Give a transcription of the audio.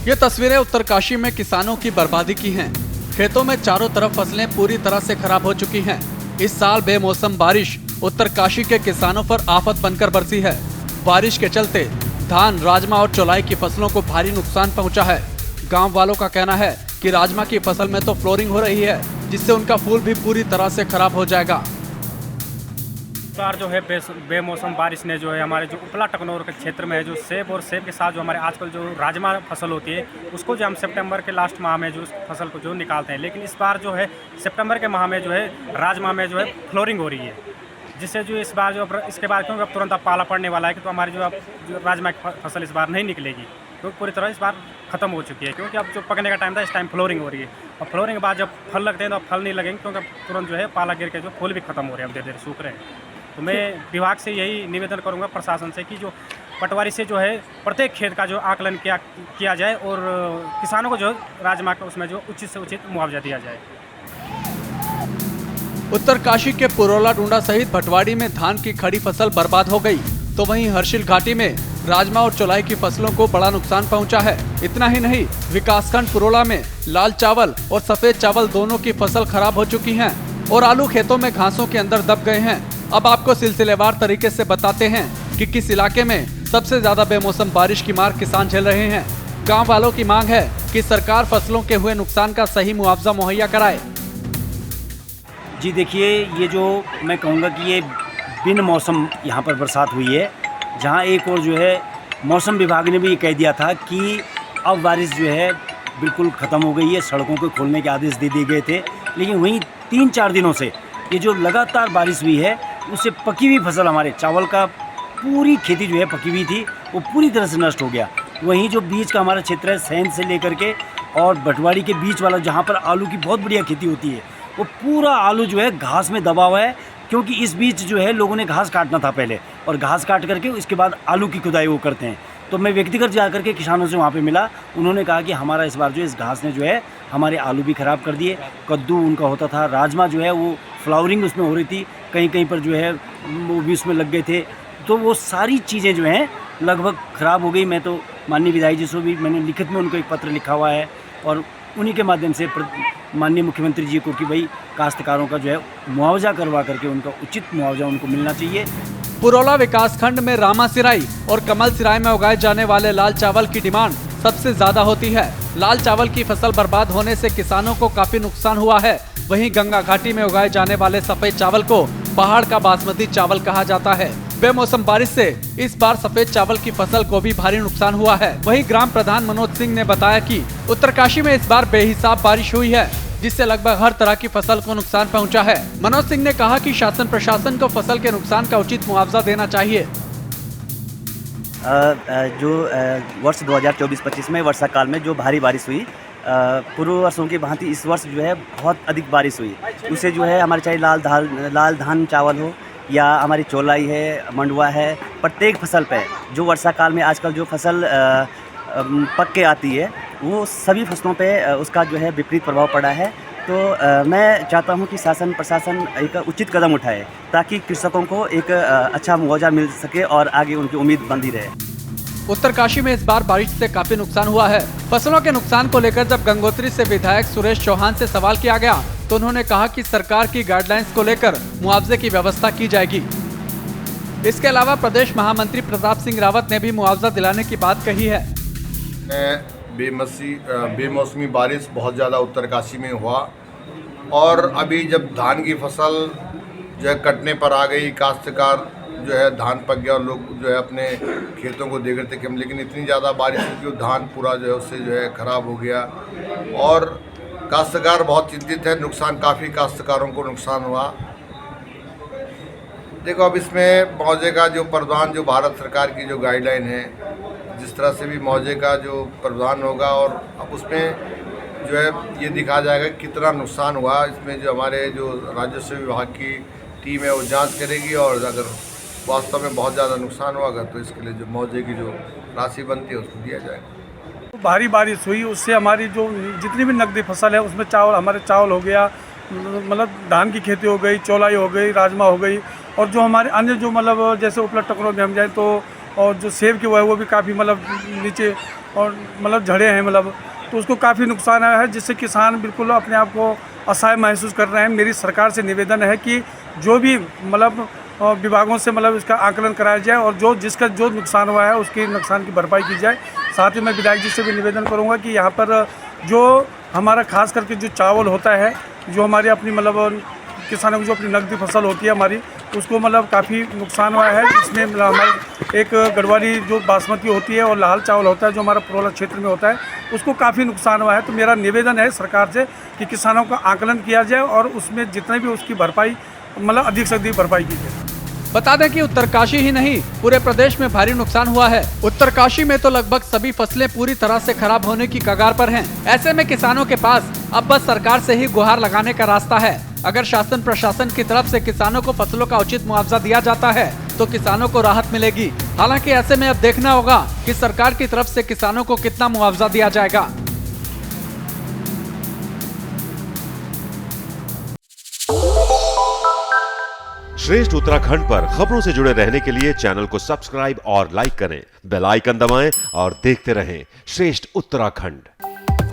ये तस्वीरें उत्तरकाशी में किसानों की बर्बादी की हैं। खेतों में चारों तरफ फसलें पूरी तरह से खराब हो चुकी हैं। इस साल बेमौसम बारिश उत्तरकाशी के किसानों पर आफत बनकर बरसी है। बारिश के चलते धान, राजमा और चौलाई की फसलों को भारी नुकसान पहुंचा है। गांव वालों का कहना है कि राजमा की फसल में तो फ्लोरिंग हो रही है, जिससे उनका फूल भी पूरी तरह से खराब हो जाएगा। इस बार जो है बेमौसम बारिश ने जो है हमारे जो उपला टकनौर के क्षेत्र में है, जो सेब और सेब के साथ जो हमारे आजकल जो राजमा फसल होती है, उसको जो हम सितंबर के लास्ट माह में जो उस फसल को जो निकालते हैं, लेकिन इस बार जो है सितंबर के माह में जो है राजमा में जो है फ्लोरिंग हो रही है, जिससे जो इस बार जो इसके बाद क्योंकि अब तुरंत अब पाला पड़ने वाला है कि तो हमारी जो राजमा की फसल इस बार नहीं निकलेगी, क्योंकि पूरी तरह इस बार ख़त्म हो चुकी है। क्योंकि अब जो पकने का टाइम था, इस टाइम फ्लोरिंग हो रही है, और फ्लोरिंग के बाद जब फल लगते हैं तो अब फल नहीं लगेंगे, क्योंकि अब तुरंत जो है पाला गिर के जो फूल भी खत्म हो रहे हैं, अब धीरे धीरे सूख रहे हैं। तो मैं विभाग से यही निवेदन करूंगा प्रशासन से कि जो पटवारी से जो है प्रत्येक खेत का जो आकलन किया जाए और किसानों को जो राजमा का उसमें जो उचित से उचित मुआवजा दिया जाए। उत्तरकाशी के पुरोला डूंडा सहित भटवाड़ी में धान की खड़ी फसल बर्बाद हो गई, तो वहीं हर्षिल घाटी में राजमा और चौलाई की फसलों को बड़ा नुकसान पहुंचा है। इतना ही नहीं, विकासखंड पुरोला में लाल चावल और सफेद चावल दोनों की फसल खराब हो चुकी है और आलू खेतों में घासों के अंदर दब गए हैं। अब आपको सिलसिलेवार तरीके से बताते हैं कि किस इलाके में सबसे ज्यादा बेमौसम बारिश की मार किसान झेल रहे हैं। गांव वालों की मांग है कि सरकार फसलों के हुए नुकसान का सही मुआवजा मुहैया कराए। जी देखिए, ये जो मैं कहूँगा कि ये बिन मौसम यहाँ पर बरसात हुई है, जहाँ एक और जो है मौसम विभाग ने भी ये कह दिया था कि अब बारिश जो है बिल्कुल ख़त्म हो गई है, सड़कों को खोलने के आदेश दे दिए गए थे। लेकिन वहीं 3-4 दिनों से ये जो लगातार बारिश हुई है, उससे पकी हुई फसल, हमारे चावल का पूरी खेती जो है पकी हुई थी, वो पूरी तरह से नष्ट हो गया। वहीं जो बीच का हमारा क्षेत्र है, सैंध से लेकर के और भटवाड़ी के बीच वाला, जहाँ पर आलू की बहुत बढ़िया खेती होती है, वो पूरा आलू जो है घास में दबा हुआ है। क्योंकि इस बीच जो है लोगों ने घास काटना था पहले, और घास काट करके उसके बाद आलू की खुदाई वो करते हैं। तो मैं व्यक्तिगत जा करके किसानों से वहाँ पे मिला, उन्होंने कहा कि हमारा इस बार जो इस घास ने जो है हमारे आलू भी ख़राब कर दिए। कद्दू उनका होता था, राजमा जो है वो फ्लावरिंग उसमें हो रही थी, कहीं कहीं पर जो है वो भी उसमें लग गए थे। तो वो सारी चीज़ें जो हैं लगभग ख़राब हो गई। मैं तो माननीय विधायक जी से भी मैंने लिखित में उनको एक पत्र लिखा हुआ है, और उन्हीं के माध्यम से माननीय मुख्यमंत्री जी को कि भाई काश्तकारों का जो है मुआवजा करवा करके उनका उचित मुआवजा उनको मिलना चाहिए। पुरोला विकासखंड में रामा सिराई और कमल सिराई में उगाए जाने वाले लाल चावल की डिमांड सबसे ज्यादा होती है। लाल चावल की फसल बर्बाद होने से किसानों को काफी नुकसान हुआ है। वहीं गंगा घाटी में उगाए जाने वाले सफेद चावल को पहाड़ का बासमती चावल कहा जाता है। बेमौसम बारिश से इस बार सफेद चावल की फसल को भी भारी नुकसान हुआ है। वहीं ग्राम प्रधान मनोज सिंह ने बताया कि उत्तरकाशी में इस बार बेहिसाब बारिश हुई है, जिससे लगभग हर तरह की फसल को नुकसान पहुंचा है। मनोज सिंह ने कहा कि शासन प्रशासन को फसल के नुकसान का उचित मुआवजा देना चाहिए। जो वर्ष 2024-25 में वर्षा काल में जो भारी बारिश हुई, पूर्व वर्षों की भांति इस वर्ष जो है बहुत अधिक बारिश हुई। उससे जो है हमारे चाहे लाल धान चावल हो या हमारी चौलाई है, मंडुआ है, प्रत्येक फसल पे जो वर्षा काल में आजकल जो फसल पक के आती है, वो सभी फसलों पे उसका जो है विपरीत प्रभाव पड़ा है। तो मैं चाहता हूं कि शासन प्रशासन एक उचित कदम उठाए, ताकि कृषकों को एक अच्छा मुआवजा मिल सके और आगे उनकी उम्मीद बंधी रहे। उत्तरकाशी में इस बार बारिश से काफी नुकसान हुआ है। फसलों के नुकसान को लेकर जब गंगोत्री से विधायक सुरेश चौहान से सवाल किया गया, तो उन्होंने कहा कि सरकार की गाइडलाइंस को लेकर मुआवजे की व्यवस्था की जाएगी। इसके अलावा प्रदेश महामंत्री प्रताप सिंह रावत ने भी मुआवजा दिलाने की बात कही है। बेमौसमी बारिश बहुत ज़्यादा उत्तरकाशी में हुआ, और अभी जब धान की फसल जो है कटने पर आ गई, काश्तकार जो है धान पक गया और लोग जो है अपने खेतों को देख रहे थे कि हम, लेकिन इतनी ज़्यादा बारिश हुई कि वो धान पूरा जो है उससे जो है ख़राब हो गया, और काश्तकार बहुत चिंतित है। नुकसान काफ़ी काश्तकारों को नुकसान हुआ। देखो, अब इसमें मुआवजे का जो प्रावधान, जो भारत सरकार की जो गाइडलाइन है, जिस तरह से भी मुआवजे का जो प्रावधान होगा, और अब उसमें जो है ये दिखा जाएगा कितना नुकसान हुआ। इसमें जो हमारे जो राजस्व विभाग की टीम है वो जांच करेगी, और अगर वास्तव में बहुत ज़्यादा नुकसान हुआ तो इसके लिए जो मुआवजे की जो राशि बनती है उसको दिया जाएगा। भारी बारिश हुई, उससे हमारी जो जितनी भी नकदी फसल है उसमें हमारे चावल हो गया, मतलब धान की खेती हो गई, चौलाई हो गई, राजमा हो गई, और जो हमारे अन्य जो मतलब जैसे उपला टकरों में हम जाए तो, और जो सेब की वो है वो भी काफ़ी मतलब नीचे और मतलब झड़े हैं मतलब, तो उसको काफ़ी नुकसान आया है, जिससे किसान बिल्कुल अपने आप को असहाय महसूस कर रहे हैं। मेरी सरकार से निवेदन है कि जो भी मतलब विभागों से मतलब इसका आकलन कराया जाए और जिसका जो नुकसान हुआ है उसकी नुकसान की भरपाई की जाए। साथ ही मैं विधायक जी से भी निवेदन करूंगा कि यहाँ पर जो हमारा खास करके जो चावल होता है, जो हमारी अपनी मतलब किसानों की जो अपनी नकदी फसल होती है हमारी, उसको मतलब काफ़ी नुकसान हुआ है। इसमें मतलब हमारे एक गढ़वाली जो बासमती होती है और लाल चावल होता है जो हमारा पुरोला क्षेत्र में होता है, उसको काफ़ी नुकसान हुआ है। तो मेरा निवेदन है सरकार से कि किसानों का आकलन किया जाए और उसमें जितने भी उसकी भरपाई मतलब अधिक से अधिक भरपाई की जाए। बता दें कि उत्तरकाशी ही नहीं पूरे प्रदेश में भारी नुकसान हुआ है। उत्तरकाशी में तो लगभग सभी फसलें पूरी तरह से खराब होने की कगार पर हैं। ऐसे में किसानों के पास अब बस सरकार से ही गुहार लगाने का रास्ता है। अगर शासन प्रशासन की तरफ से किसानों को फसलों का उचित मुआवजा दिया जाता है तो किसानों को राहत मिलेगी। हालांकि ऐसे में अब देखना होगा कि सरकार की तरफ से किसानों को कितना मुआवजा दिया जाएगा। श्रेष्ठ उत्तराखंड पर खबरों से जुड़े रहने के लिए चैनल को सब्सक्राइब और लाइक करें, बेल आइकन दबाएं और देखते रहें श्रेष्ठ उत्तराखंड।